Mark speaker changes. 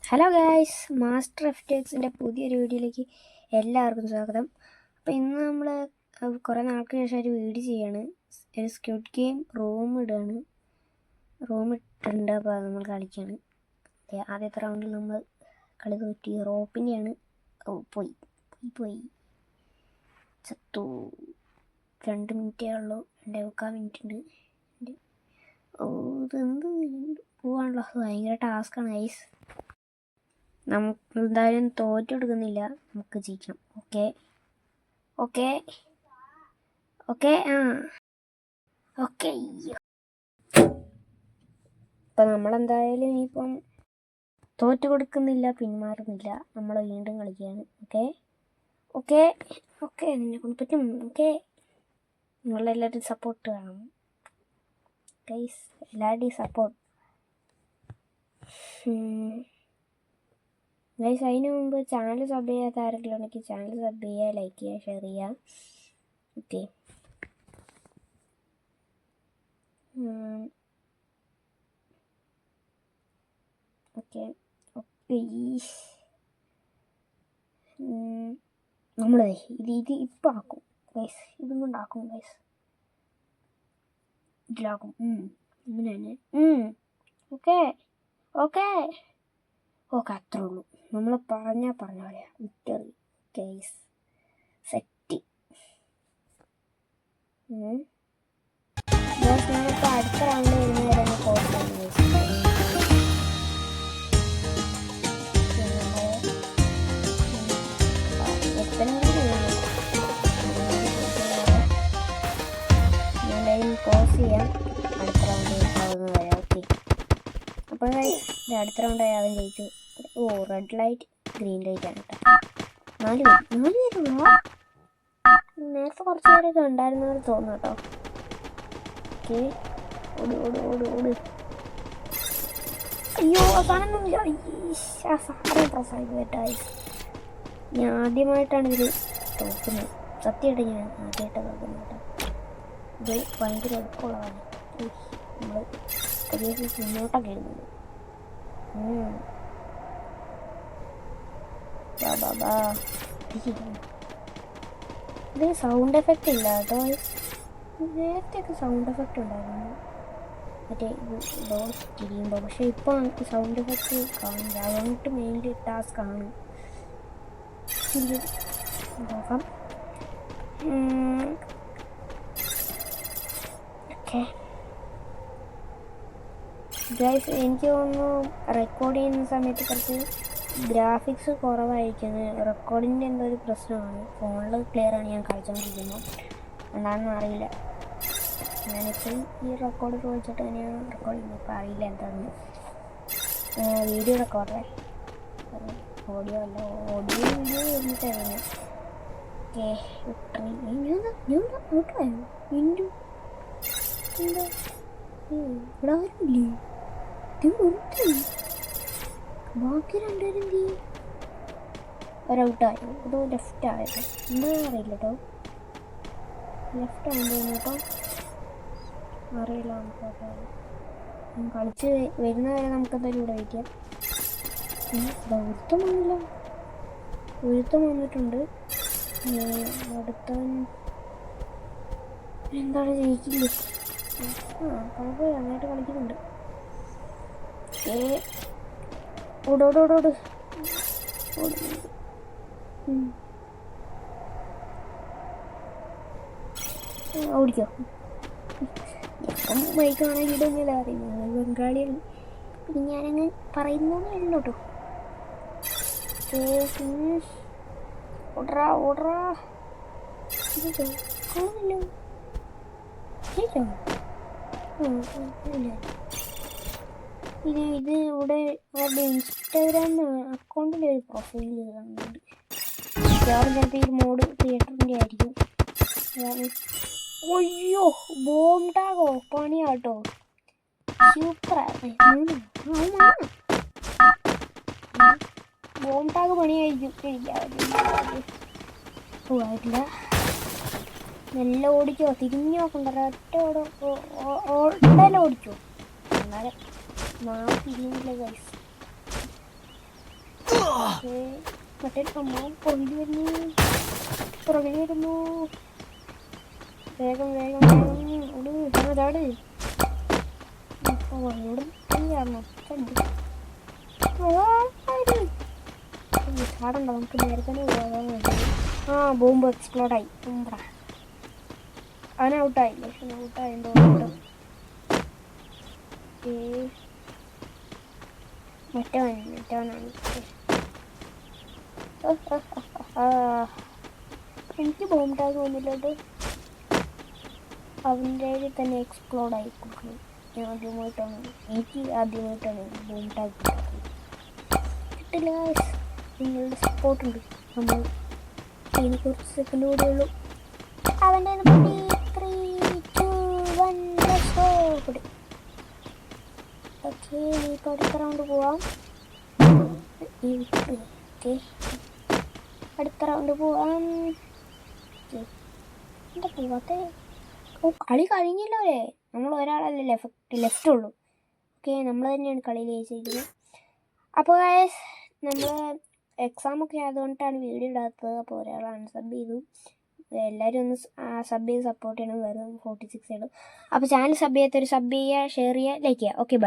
Speaker 1: Hello guys, master F ടെക്സിൻ്റെ പുതിയൊരു വീഡിയോയിലേക്ക് എല്ലാവർക്കും സ്വാഗതം. അപ്പോൾ ഇന്ന് നമ്മൾ കുറേ നാൾക്ക് ശേഷം ഒരു വീഡിയോ ചെയ്യാണ്. ഒരു സ്ക്വിഡ് ഗെയിം റൂം ഇട്ടിട്ടുണ്ട്. അപ്പോൾ അത് നമ്മൾ കളിക്കുകയാണ്. ആദ്യത്തെ റൗണ്ടിൽ നമ്മൾ കളി തോറ്റി. റോപ്പിൻ്റെയാണ്. പോയി ചത്തു. 2 മിനിറ്റേ ഉള്ളൂ. 2.25 മിനിറ്റ് ഉണ്ട്. ഇതെന്ത് പോവാണല്ലോ, ഭയങ്കര ടാസ്ക്കാണ് ഗൈസ്. നമുക്ക് എന്തായാലും തോറ്റു കൊടുക്കുന്നില്ല, നമുക്ക് ജയിക്കണം. ഓക്കെ ഇപ്പം നമ്മളെന്തായാലും ഇനിയിപ്പം തോറ്റു കൊടുക്കുന്നില്ല, പിന്മാറുന്നില്ല. നമ്മൾ വീണ്ടും കളിക്കുകയാണ്. ഓക്കെ നിന്നെ കൊണ്ട് പറ്റും. നിങ്ങളെല്ലാവരും സപ്പോർട്ട് വേണം ഗൈസ്, എല്ലാവരുടെയും സപ്പോർട്ട്. ഗൈസ്, അതിന് മുമ്പ് ചാനൽ സബ് ചെയ്യാത്ത ആരെങ്കിലും ഉണ്ടെങ്കിൽ ചാനൽ സബ് ചെയ്യുക, ലൈക്ക് ചെയ്യുക, ഷെയർ ചെയ്യുക. നമ്മൾ ഇത് ഇപ്പം ആക്കും ഗൈസ്, ഇതും കൊണ്ടാക്കും ഗൈസ്, ഇതിലാക്കും. ഇങ്ങനെ തന്നെ. ഓക്കെ അത്രേ ഉള്ളൂ. നമ്മൾ പറഞ്ഞ പോലെ വിക്ടറി കേസ് സെറ്റ്. ഞാനിപ്പോൾ അടുത്ത റൗണ്ട് വരുന്നവരെ പോസ് ചെയ്യാം. അടുത്ത റൗണ്ട് ആവുന്നത് വരെ. ഓക്കെ, അപ്പോൾ അടുത്ത റൗണ്ട് ആയാലും ജയിച്ചു. റെഡ് ലൈറ്റ് ഗ്രീൻ ലൈറ്റ് ആണ് കേട്ടോ. 4 പേരുള്ളൂ. നേരത്തെ കുറച്ച് പേരൊക്കെ ഉണ്ടായിരുന്നവർ തോന്നുന്നു കേട്ടോ. ഓക്കെ, ഓട്. അയ്യോ, സാധനമൊന്നുമില്ല. സാധനം പ്രസാദ് കേട്ടോ. ഞാൻ ആദ്യമായിട്ടാണ് ഇതിൽ തോക്കുന്നത്. സത്യമായിട്ട് ഞാൻ ആദ്യമായിട്ട് തോക്കുന്നത് കേട്ടോ. ഇത് ഭയങ്കര എളുപ്പമുള്ളതാണ്. നമ്മൾ പുതിയ മുന്നോട്ടൊക്കെ എഴുതുന്നത്. ഇത് സൗണ്ട് എഫക്റ്റ് ഇല്ല കേട്ടോ. നേരത്തെയൊക്കെ സൗണ്ട് എഫക്റ്റ് ഉണ്ടായിരുന്നു, മറ്റേ ഡോർ തിരിയുമ്പോൾ. പക്ഷെ ഇപ്പോൾ സൗണ്ട് എഫക്റ്റ് കാണില്ല. അതുകൊണ്ട് മെയിൻലി ടാസ്ക് ആണ്. നോക്കാം. ഓക്കെ ഗൈസ്, എനിക്ക് തോന്നുന്നു റെക്കോർഡ് ചെയ്യുന്ന സമയത്ത് കുറച്ച് ഗ്രാഫിക്സ് കുറവായിരിക്കുന്നത്. റെക്കോർഡിൻ്റെ എന്തോ ഒരു പ്രശ്നമാണ്. ഫോണിൽ ക്ലിയറാണ് ഞാൻ കളിച്ചുകൊണ്ടിരിക്കുന്നത്. എന്താണെന്ന് അറിയില്ല. ഞാനിപ്പോൾ ഈ റെക്കോർഡ് ചോദിച്ചിട്ട് തന്നെയാണ് റെക്കോർഡ് ചെയ്യുന്നത്. ഇപ്പോൾ അറിയില്ല എന്താണെന്ന്. വീഡിയോ റെക്കോർഡേ, ഓഡിയോ അല്ല. വീഡിയോ വരുന്നിട്ടായിരുന്നു. ഓക്കെ, ഇവിടെ ആരുമില്ലേ? ബാക്കി 2 പേരും എന്ത് ചെയ്യും? ഒരൗട്ടായോ? അതോ ലെഫ്റ്റ് ആയത്? എന്താ അറിയില്ല കേട്ടോ. ലെഫ്റ്റ് ആണെന്ന് തോന്നുന്നു കേട്ടോ. അറിയില്ല നമുക്കോ. കളിച്ച് വരുന്നവരെ നമുക്കെന്തായാലും ഇവിടെ വയ്ക്കാം. ഒരുത്തം വന്നിട്ടുണ്ട്. അടുത്തവൻ എന്താണ് ജയിക്കില്ലേ? കുഴപ്പമില്ല, നന്നായിട്ട് കളിക്കുന്നുണ്ട്. ഓട് ഓടിക്കോ. ഞാൻ മൈക്കാണെങ്കിൽ ഇടുന്നില്ല, അറിയുന്നത് ബംഗാളിയാണ്. പിന്നെ ഞാനങ്ങ് പറയുന്നേ ഉള്ളൂ കേട്ടോ. ഓടറാ കാണുന്നില്ലോ. പിന്നെ ഇത് ഇവിടെ അവരുടെ ഇൻസ്റ്റാഗ്രാം അക്കൗണ്ടിൻ്റെ ഒരു പ്രൊഫൈൽ കാണുന്നുണ്ട്. ചിലപ്പോൾ ഈ മോഡ് തിയേറ്ററിൻ്റെ ആയിരിക്കും. അയ്യോ, ബോംബാഗോ പണിയാട്ടോ. സൂപ്പറാണ്. ബോംബാഗ് പണിയായിരിക്കും. ആയിട്ടില്ല. നല്ല ഓടിക്കോ, തിരിഞ്ഞു നോക്കണ്ട. ഒറ്റ ഓടിക്കോ. എന്നാലും തിരിയുന്നില്ല ഗൈസ്. മറ്റേ സംഭവം പുറകിൽ വരുന്നു. വേഗം അതാണ് ചാടണ്ട, നമുക്ക് നേരെ തന്നെ പോകാൻ വേണ്ടി. ബോംബ് എക്സ്പ്ലോഡായി. അവൻ ഔട്ടായില്ലേ? ഔട്ടായതുകൊണ്ട് മറ്റവനാണ്. എനിക്ക് ബോംബ് ടാഗ് വന്നില്ലോട്ട്. അവൻ്റെ തന്നെ എക്സ്പ്ലോഡായി കൊടുക്കണം. എനിക്ക് ആദ്യമായിട്ടാണ് ബോംബ് ടാഗ് കിട്ടില്ല. നിങ്ങളുടെ സപ്പോർട്ടുണ്ട്. നമ്മൾ ഇനി കുറച്ച് സെക്കൻഡ് കൂടെ ഉള്ളൂ. അവൻ്റെ 3, 2, 1 ഓക്കെ. ഇപ്പോൾ അടുത്ത റൗണ്ട് പോവാം. അടുത്ത റൗണ്ട് പോവാം. എന്താ പോവാത്തെ? കളി കഴിഞ്ഞല്ലോ അല്ലേ? നമ്മൾ ഒരാളല്ലേ ലെഫ്റ്റ് ഉള്ളൂ. ഓക്കെ, നമ്മൾ തന്നെയാണ് കളിയിൽ ജയിച്ചിരിക്കുന്നത്. അപ്പോൾ നമ്മൾ എക്സാമൊക്കെ ആയതുകൊണ്ടാണ് വീഡിയോ ഇടാത്തത്. അപ്പോൾ ഒരാൾ അൺസബ് ചെയ്തു. എല്ലാവരും ഒന്ന് സബ് ചെയ്ത് സപ്പോർട്ട് ചെയ്യണം. വെറും 46 ഉള്ളൂ. അപ്പോൾ ചാനൽ സബ് ചെയ്യാത്തൊരു സബ് ചെയ്യുക, ഷെയർ ചെയ്യുക, ലൈക്ക് ചെയ്യുക. Okay, by.